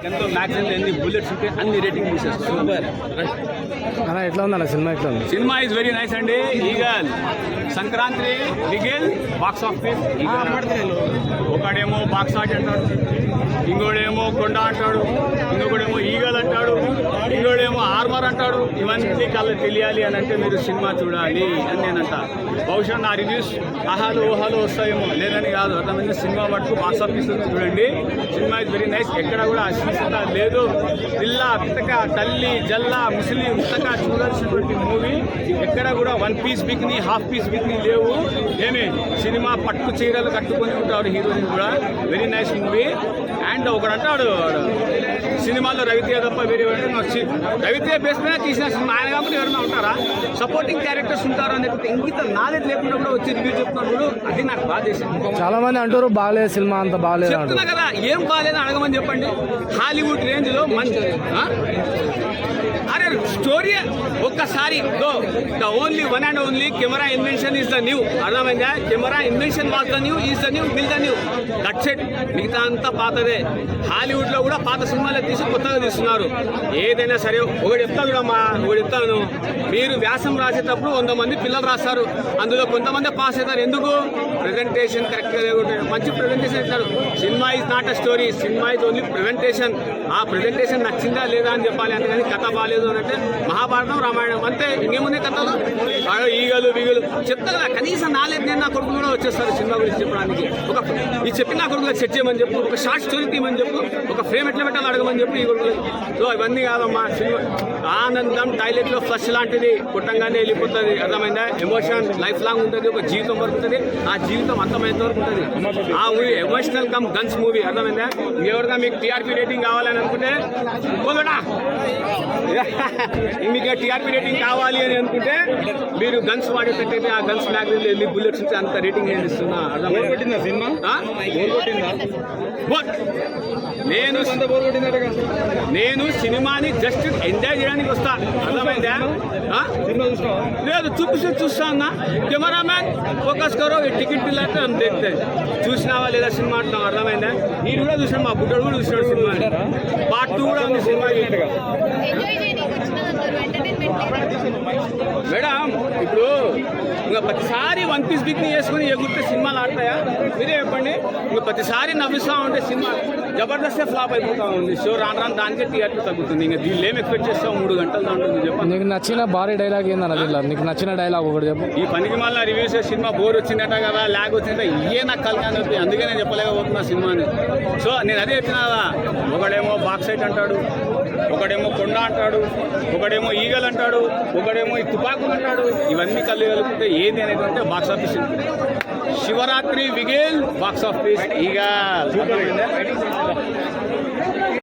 ఎంతో మ్యాక్సిమం ఎన్ని బుల్లెట్స్ ఉంటే అన్ని రేటింగ్ తీసేస్తారు. సూపర్. అలా ఎట్లా ఉంది అన్న సినిమా ఎట్లా ఉంది? సినిమా ఇస్ వెరీ నైస్ అండి. Eagle Sankranti Bigil box office. ఒకడేమో బాక్స్ ఆర్ట్ అంటాడు, ఇంకోడేమో కొండ అంటాడు, ఇంకొకడేమో ఈగల్ అంటాడు, ఇంకోడేమో ఆర్మర్ అంటాడు. ఇవన్నీ కళ్ళు తెలియాలి అని అంటే మీరు సినిమా చూడాలి అని నేనంట. బహుశా నా రివ్యూస్ ఆహాలు ఊహాలు వస్తాయేమో, లేదని కాదు. అర్థమైంది. సినిమా మటుకు బాక్స్ ఆఫీస్ చూడండి. Cinema is very nice. ఎక్కడ కూడా అశ్లీలత లేదు. పిల్ల పితక తల్లి జల్లా ముసలి పితక చూడాల్సినటువంటి మూవీ. ఎక్కడ కూడా 1 పీస్ బిక్ని హాఫ్ పీస్ బిక్ని లేవు. ఏమి సినిమా పట్టు చీరలు కట్టుకొని ఉంటాడు హీరోయిన్ కూడా. Very nice movie. అండ్ ఒకడు అంటాడు సినిమాలో రవితేజ తప్ప వేరే రవితేజ బేస్ మీద తీసిన సినిమా. ఆయన కాబట్టి ఎవరైనా ఉంటారా? సపోర్టింగ్ క్యారెక్టర్స్ ఉంటారు అని చెప్పి ఇంకిత నాలెడ్జ్ లేకుండా కూడా వచ్చి రివ్యూ చెప్తున్నారు. అది నాకు బాధ చేసింది. చాలా మంది అంటారు బాగాలేదు సినిమా, అంత బాగాలేదు చెప్తున్నా కదా. ఏం బాగాలేదని అడగమని చెప్పండి. హాలీవుడ్ రేంజ్ లో మంచి అరే స్టోరీ ఒక్కసారి the only one and only camera invention is the new. అర్థమైందా? Camera invention was the new, is the new, will the new. That's it. మిగతా అంతా పాతదే. హాలీవుడ్ లో కూడా పాత సినిమాలే తీసి కొత్తగా తీస్తున్నారు. ఏదైనా సరే ఒకటి చెప్తా చూడమ్మా, ఒకటి చెప్తాను. మీరు వ్యాసం రాసేటప్పుడు 100 మంది పిల్లలు రాస్తారు. అందులో కొంతమంది పాస్ అవుతారు. ఎందుకు? ప్రెజెంటేషన్ కరెక్ట్గా లేకుంటే. మంచి ప్రెజెంటేషన్ ఇస్తారు. Cinema is not a story, cinema is only presentation. ఆ ప్రెజెంటేషన్ నచ్చిందా లేదా అని చెప్పాలి. అందుకని కథ బాగాలేదు అని అంటే మహాభారతం రామాయణం అంతే. ఇంకేమున్నాయి కథలు? ఈగలు వీగలు చెప్తా కదా. కనీసం నాలెడ్జ్ నేను నా కొడుకు కూడా వచ్చేస్తారు సినిమా గురించి చెప్పడానికి. ఈ చెప్పి నా కొడుకు సెట్ చేయమని చెప్పు, ఒక షార్ట్ స్టోరీ తీయమని చెప్పు, ఒక ఫ్రేమ్ ఎట్లా పెట్టాలి అడగమని చెప్పి ఈ కొడుకు. సో ఇవన్నీ కాదమ్మా. సినిమా ఆనందం టాయిలెట్లో ఫ్లష్ లాంటిది, కుట్టంగానే వెళ్ళిపోతుంది. అర్థమైందా? ఎమోషన్ లైఫ్ లాంగ్ ఉంటుంది. ఒక జీవితం వరకు ఉంటుంది. ఆ జీవితం అంతమైనంత వరకు ఉంటుంది. ఆ movie emotional come guns movie. అర్థమైందా? ఎవరిగా మీకు టీఆర్పీ రేటింగ్ కావాలని అనుకుంటే పోదా, మీకు టీఆర్పీ రేటింగ్ కావాలి అని అనుకుంటే మీరు గన్స్ వాడేటట్టయితే ఆ గన్స్ మ్యాగ్జిన్ వెళ్ళి బుల్లెట్స్ నుంచి అంత రేటింగ్ ఏం ఇస్తున్నా. అర్థమైందా? సినిమా నేను సినిమాని జస్ట్ ఎంజాయ్ చేయడానికి వస్తా. అర్థమైందా? లేదు చూస్తా అన్నా. కెమెరామ్యాన్ ఫోకస్ కరో, టికెట్ పిల్లలు అని తెస్తే చూసినావా లేదా సినిమా అంటున్నాం. అర్థమైందా? నేను కూడా చూసాను, మా బుడ్డడు కూడా చూసినాడు సినిమా. పార్ట్ 2 కూడా ఉంది సినిమా. మేడం ఇప్పుడు ఇంకా ప్రతిసారి 1 పీస్ బిక్ని వేసుకుని ఎగురితే సినిమాలు ఆడతాయా? మీరే చెప్పండి. ఇంకా ప్రతిసారి నవ్విస్తూ ఉంటే సినిమా జబర్దస్త్ ఫ్లాప్ అయిపోతా ఉంది. షో రాను దానికే థియేటర్ తగ్గుతుంది. ఇంకా దీన్ని ఏం ఎక్స్పెక్ట్ చేస్తాం? 3 గంటలు ఉంటుంది. చెప్పండి. నీకు నచ్చిన భారీ డైలాగ్ ఏందన్న దీనిలో? నీకు నచ్చిన డైలాగ్ ఒకటి చెప్పు. ఈ పనికి మళ్ళీ రివ్యూస్ సినిమా బోర్ వచ్చిందట కదా, ల్యాగ్ వచ్చిందట, ఇవే నాకు కలిగానే. అందుకే నేను చెప్పలేకపోతున్నా సినిమాని. సో నేను అదే చెప్పినా కదా. ఒకడేమో బాక్సైట్ అంటాడు, ఒకడేమో కొండ అంటాడు, ఒకడేమో ఈగల్ అంటాడు, ఒకడేమో ఈ తుపాకులు అంటాడు. ఇవన్నీ కలిగితే ఏది అనేది అంటే బాక్స్ ఆఫీస్. శివరాత్రి విగేల్ బాక్స్ ఆఫీస్ ఈగల్.